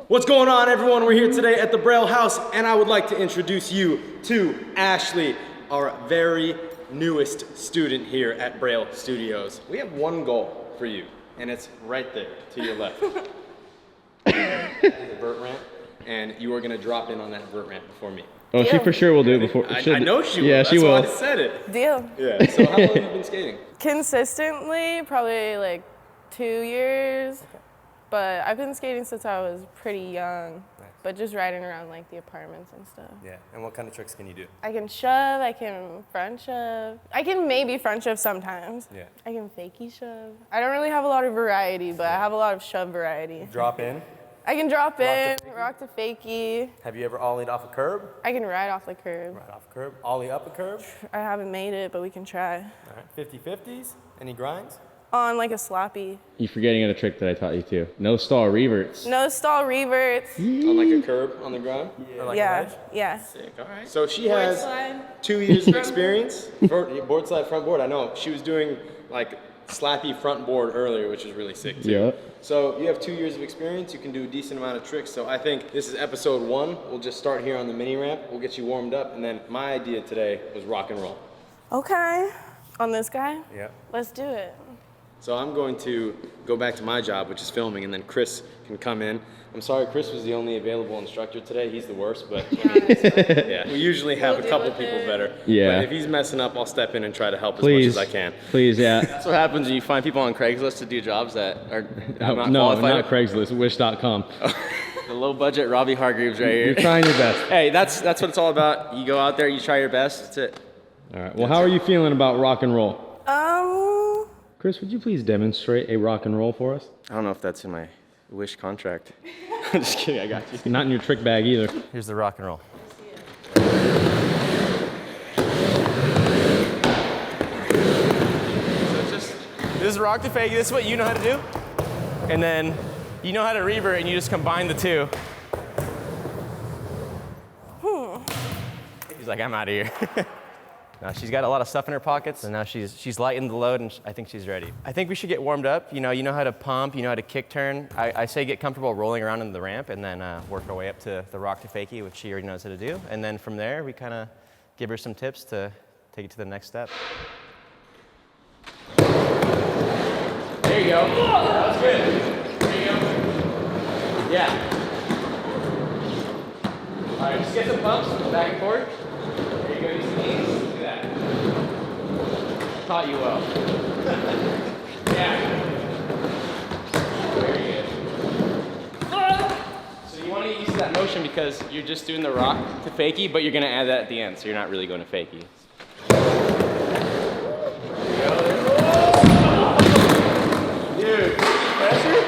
What's going on, everyone? We're here today at the Braille house, and I would like to introduce you to Ashley, our very newest student here at Braille Studios. We have one goal for you, and it's right there to your left. The vert ramp, and you are going to drop in on that vert ramp before me. Oh, Deal. she for sure will do it before. I know she will. Yeah, she will. That's why I said it. Deal. Yeah, so how long have you been skating? Consistently, probably like 2 years. But I've been skating since I was pretty young. Nice. But just riding around like the apartments and stuff. Yeah, and what kind of tricks can you do? I can shove, I can front shove. I can maybe front shove sometimes. Yeah. I can fakie shove. I don't really have a lot of variety, but I have a lot of shove variety. Drop in. I can drop in, rock to fakie. Have you ever ollied off a curb? I can ride off the curb. Right off a curb. Ollie up a curb. I haven't made it, but we can try. All right, 50-50s. Any grinds? On like a sloppy. You're forgetting a trick that I taught you too. No stall reverts. No stall reverts. On like a curb on the ground? Or like a Yeah, wedge? yeah. Sick, all right. So she Board has slide. 2 years of experience. Board slide, front board, I know. She was doing like slappy front board earlier, which is really sick too. Yeah. So you have 2 years of experience, you can do a decent amount of tricks. So I think this is episode 1. We'll just start here on the mini ramp. We'll get you warmed up, and then my idea today was rock and roll. Okay. On this guy? Yeah. Let's do it. So I'm going to go back to my job, which is filming, and then Chris can come in. I'm sorry, Chris was the only available instructor today. He's the worst, but yeah, we usually have a couple people better. Yeah. But if he's messing up, I'll step in and try to help Please. as much as I can. Please, yeah. That's what happens when you find people on Craigslist to do jobs that are not No, qualified. not Craigslist, wish.com. The low budget Robbie Hargreaves right You're here. trying your best. Hey, that's what it's all about. You go out there, you try your best. That's it. All right, well, how are you feeling about rock and roll? Chris, would you please demonstrate a rock and roll for us? I don't know if that's in my Wish contract. I'm just kidding, I got you. Not in your trick bag either. Here's the rock and roll. This is rock to fake. This is what you know how to do. And then you know how to revert, and you just combine the two. He's like, I'm out of here. Now she's got a lot of stuff in her pockets, and now she's lightened the load, and I think she's ready. I think we should get warmed up. You know how to pump, you know how to kick turn. I say get comfortable rolling around in the ramp, and then work our way up to the rock to fakie, which she already knows how to do. And then from there, we kind of give her some tips to take it to the next step. There you go. That was good. There you go. Yeah. All right, just get some pumps, back and forth. There you go, use the knees. Look at that. Taught you well. Yeah. Very good. So you want to use that motion because you're just doing the rock to fakie, but you're going to add that at the end, so you're not really going to fakie. Dude, pressure?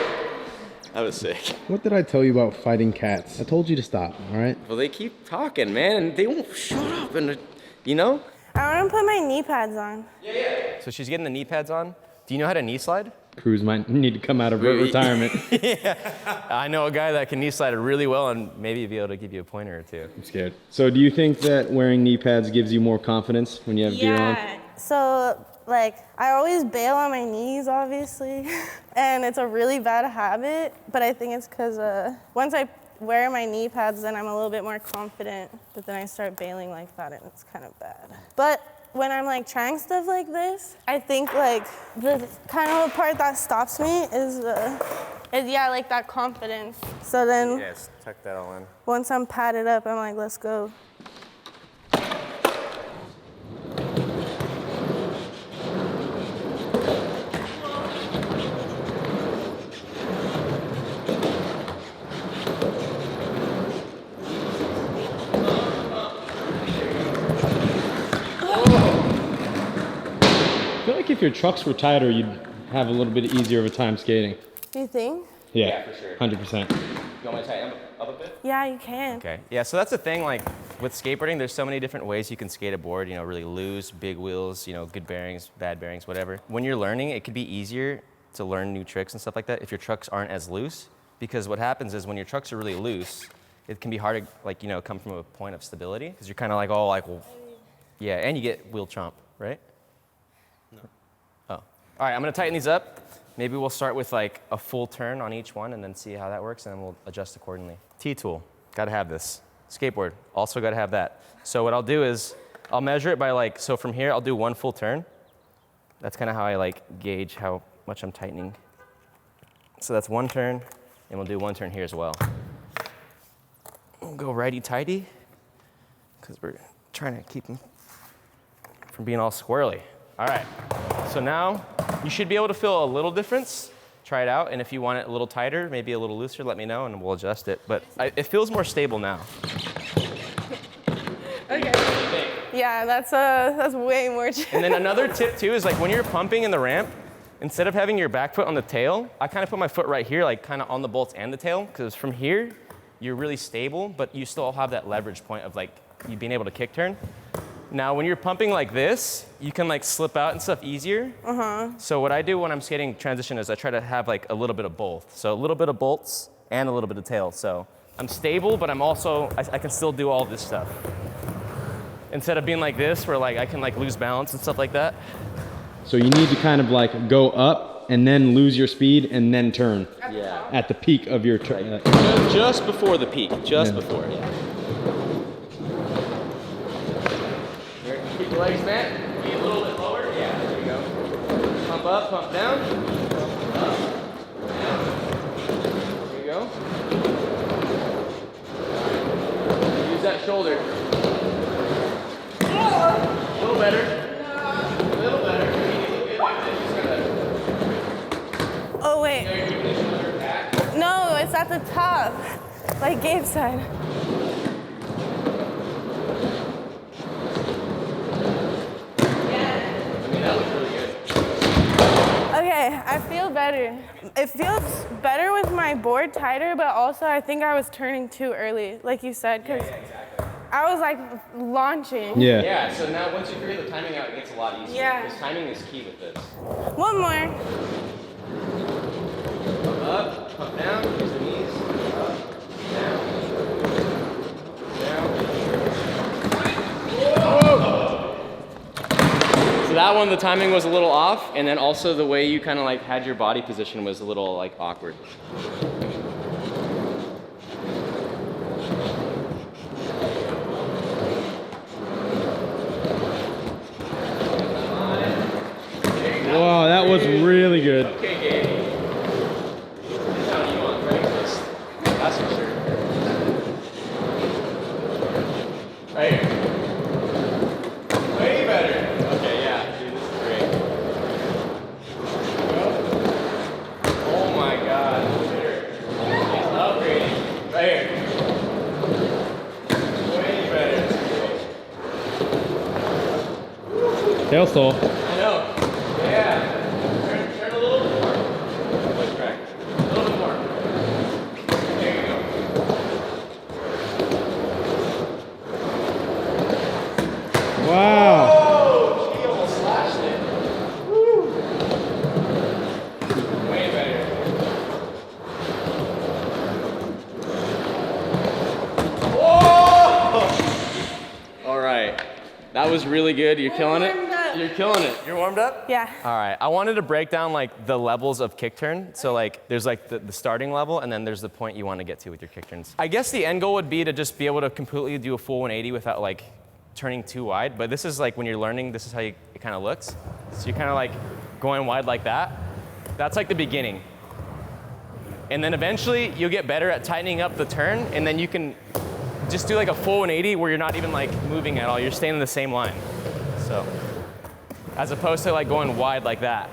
That was sick. What did I tell you about fighting cats? I told you to stop, all right? Well, they keep talking, man, and they won't shut up, and you know? I want to put my knee pads on. So she's getting the knee pads on. Do you know how to knee slide? Cruz might need to come out of retirement. I know a guy that can knee slide really well and maybe be able to give you a pointer or two. I'm scared. So do you think that wearing knee pads gives you more confidence when you have gear on? So, like, I always bail on my knees, obviously, and it's a really bad habit, but I think it's because once I wear my knee pads, then I'm a little bit more confident, but then I start bailing like that, and it's kind of bad. But when I'm, like, trying stuff like this, I think, like, the kind of part that stops me is like, that confidence. So then, Yes, tuck that all in. once I'm padded up, I'm like, let's go. I feel like if your trucks were tighter, you'd have a little bit easier of a time skating. Do you think? Yeah, for sure. 100%. You want me to tighten up a bit? Yeah, you can. Okay, yeah, so that's the thing, like, with skateboarding, there's so many different ways you can skate a board, you know, really loose, big wheels, you know, good bearings, bad bearings, whatever. When you're learning, it could be easier to learn new tricks and stuff like that if your trucks aren't as loose, because what happens is when your trucks are really loose, it can be hard to, like, you know, come from a point of stability, because you're kind of like, oh, like, well, yeah, and you get wheel chomp, right? No. Oh. All right, I'm gonna tighten these up. Maybe we'll start with like a full turn on each one and then see how that works, and then we'll adjust accordingly. T-tool, gotta have this. Skateboard, also gotta have that. So what I'll do is, I'll measure it by like, so from here, I'll do one full turn. That's kind of how I like gauge how much I'm tightening. So that's one turn, and we'll do one turn here as well. We'll go righty-tighty, because we're trying to keep them from being all squirrely. All right, so now you should be able to feel a little difference. Try it out, and if you want it a little tighter, maybe a little looser, let me know, and we'll adjust it. But it feels more stable now. Okay. Yeah, that's way more chill. And then another tip too is like when you're pumping in the ramp, instead of having your back foot on the tail, I kind of put my foot right here, like kind of on the bolts and the tail, because from here, you're really stable, but you still have that leverage point of like you being able to kick turn. Now, when you're pumping like this, you can like slip out and stuff easier. So what I do when I'm skating transition is I try to have like a little bit of both. So a little bit of bolts and a little bit of tail. So I'm stable, but I'm also, I can still do all this stuff. Instead of being like this, where like I can like lose balance and stuff like that. So you need to kind of like go up and then lose your speed and then turn. Yeah. At the peak of your turn. Just before the peak, just before, yeah. Keep the legs bent. Be a little bit lower. Yeah, there you go. Pump up, pump down. Up, down. There you go. Use that shoulder. A little better. A little better. Oh, wait. No, it's at the top, like Gabe said. Okay, I feel better. It feels better with my board tighter, but also I think I was turning too early, like you said, because I was like launching. Yeah. Yeah, so now once you figure the timing out, it gets a lot easier. Yeah. Because timing is key with this. One more. Pump up, pump down, use the knees. Up, down, down. Whoa! So that one, the timing was a little off, and then also the way you kind of like had your body position was a little like awkward. Wow, that was really good. Okay, Gabe. This is how you on Craigslist. That's for sure. Right here. Way better. Okay, yeah. Dude, this is great. Oh my God. Look at her. She's upgrading. Right here. Way better. Tail stall. I know. Yeah. Turn a little bit more. Push back. A little bit more. There you go. Wow. Oh, she almost slashed it. Woo. Way better. Whoa! All right. That was really good. You're killing it. You're killing it. You're warmed up? Yeah. All right, I wanted to break down like the levels of kick turn. So like there's like the starting level, and then there's the point you want to get to with your kick turns. I guess the end goal would be to just be able to completely do a full 180 without like turning too wide. But this is like when you're learning, this is how it kind of looks. So you're kind of like going wide like that. That's like the beginning. And then eventually you'll get better at tightening up the turn, and then you can just do like a full 180 where you're not even like moving at all. You're staying in the same line. So, as opposed to like going wide like that.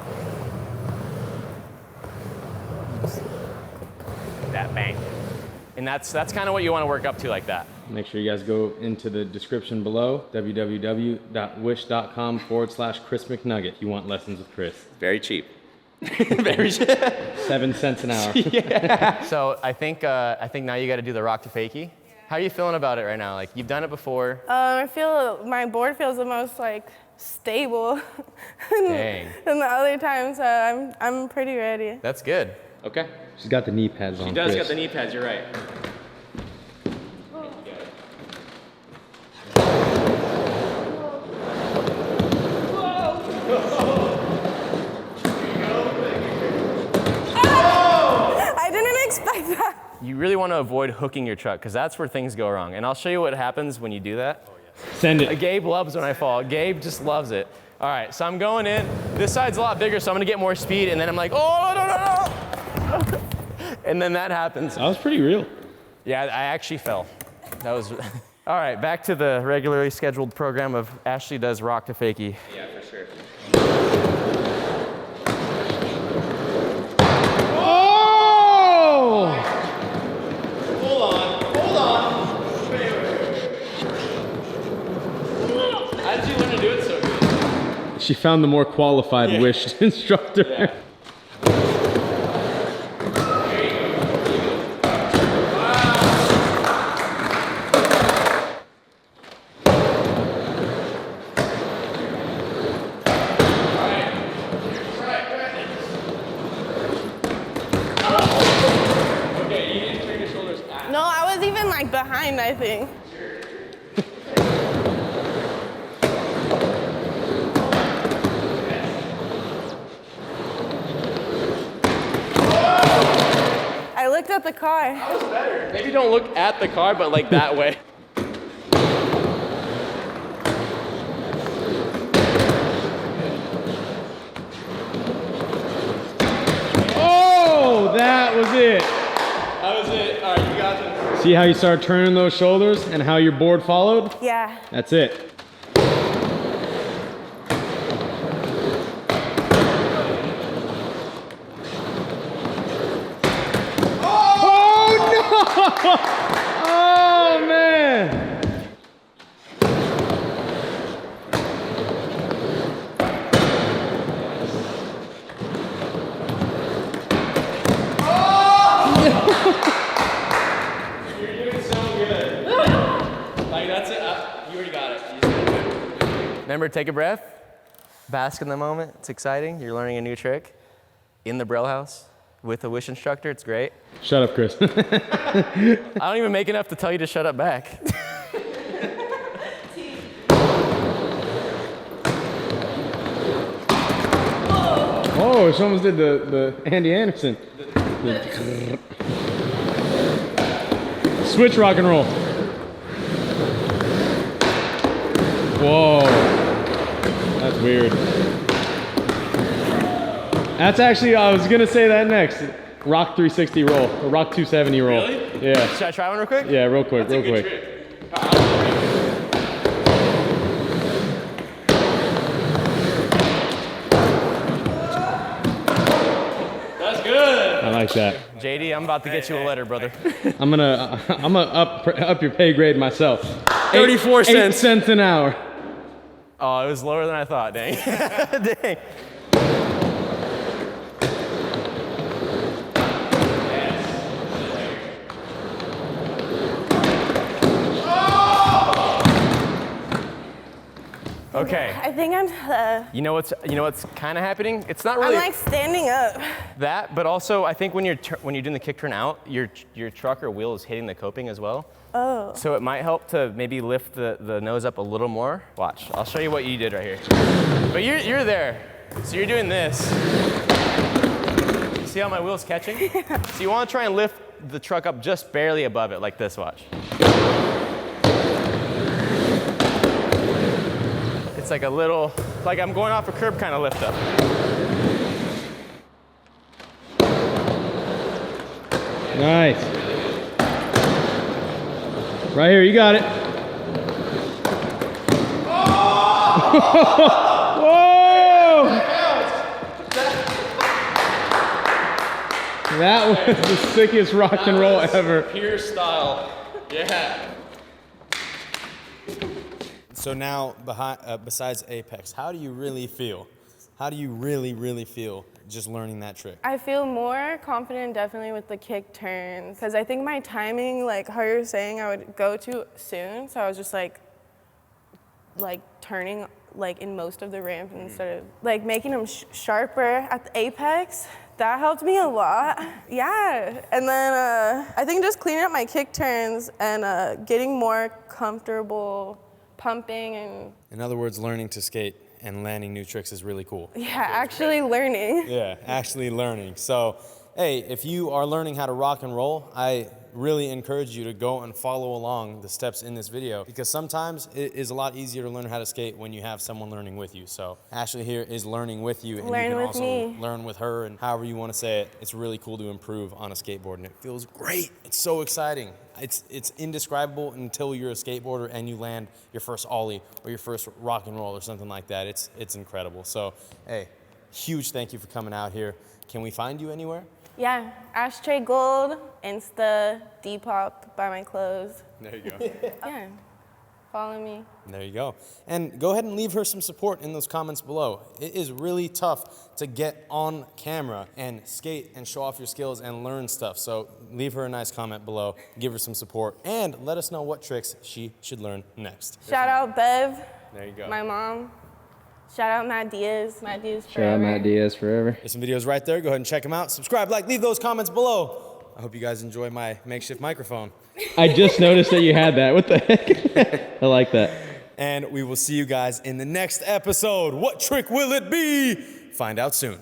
That bang. And that's kind of what you want to work up to like that. Make sure you guys go into the description below, www.wish.com/Chris McNugget if you want lessons with Chris. Very cheap. Very cheap. 7 cents an hour. Yeah. So I think now you got to do the rock to fakie. How are you feeling about it right now? Like you've done it before. I feel my board feels the most like stable Dang. than the other times, so I'm pretty ready. That's good. Okay. She's got the knee pads on. She does Chris. got the knee pads, you're right. really want to avoid hooking your truck because that's where things go wrong. And I'll show you what happens when you do that. Send it. Gabe loves when I fall. Gabe just loves it. All right, so I'm going in. This side's a lot bigger, so I'm gonna get more speed, and then I'm like, oh, no. And then that happens. That was pretty real. Yeah, I actually fell. That was, all right, back to the regularly scheduled program of Ashley does rock to fakie. Yeah, for sure. Oh! Hold on. Wait. How did you learn to do it so good? She found the more qualified wished instructor. Yeah. No, I was even like behind, I think. I looked at the car. That was better. Maybe don't look at the car, but like that way. Oh, that was it. That was it. All right, you got it. See how you start turning those shoulders and how your board followed? Yeah. That's it. Oh, man. You're doing so good. Like that's it. You already got it. You just did it. Remember, take a breath, bask in the moment. It's exciting. You're learning a new trick in the Braille house with a wish instructor. It's great. Shut up, Chris. I don't even make enough to tell you to shut up back. Oh, she almost did the Andy Anderson. Switch rock and roll. Whoa. That's weird. That's actually, I was gonna say that next. Rock 360 roll, or rock 270 roll. Really? Yeah. Should I try one real quick? Yeah, real quick, That's a real good quick. trick. That's good. I like that. JD, I'm about to get you a letter, brother. I'm gonna up your pay grade myself. 34 cents. 8 cents an hour. Oh, it was lower than I thought, dang. Dang. Okay. I think I'm You know what's kind of happening? It's not really like standing up. that, but also I think when you're doing the kick turn out, your truck or wheel is hitting the coping as well. Oh. So it might help to maybe lift the nose up a little more. Watch, I'll show you what you did right here. But you're there, so you're doing this. You see how my wheel's catching? So you want to try and lift the truck up just barely above it, like this. Watch. It's like a little, like I'm going off a curb kind of lift up. Nice. Right here, you got it. Whoa! That was the sickest rock and roll ever. Pure style. Yeah. So now, besides Apex, how do you really feel? How do you really feel just learning that trick? I feel more confident definitely with the kick turns because I think my timing, like how you're saying, I would go too soon. So I was just like turning like in most of the ramp instead of like making them sharper at the apex. That helped me a lot. Yeah, and then I think just cleaning up my kick turns and getting more comfortable pumping and. In other words, learning to skate and landing new tricks is really cool. Yeah, actually learning. Yeah, actually learning. So, hey, if you are learning how to rock and roll, I really encourage you to go and follow along the steps in this video, because sometimes it is a lot easier to learn how to skate when you have someone learning with you. So Ashley here is learning with you, and you can also learn with her, and however you want to say it. It's really cool to improve on a skateboard, and it feels great. It's so exciting. It's indescribable until you're a skateboarder and you land your first ollie or your first rock and roll or something like that. It's incredible. So, hey, huge thank you for coming out here. Can we find you anywhere? Yeah, Ashtray Gold, Insta, Depop, buy my clothes. There you go. Yeah, follow me. There you go. And go ahead and leave her some support in those comments below. It is really tough to get on camera and skate and show off your skills and learn stuff. So leave her a nice comment below, give her some support, and let us know what tricks she should learn next. Shout out Bev. There you go. My mom. Shout out Matt Diaz. Matt Diaz forever. Shout out Matt Diaz forever. There's some videos right there. Go ahead and check them out. Subscribe, like, leave those comments below. I hope you guys enjoy my makeshift microphone. I just noticed that you had that. What the heck? I like that. And we will see you guys in the next episode. What trick will it be? Find out soon.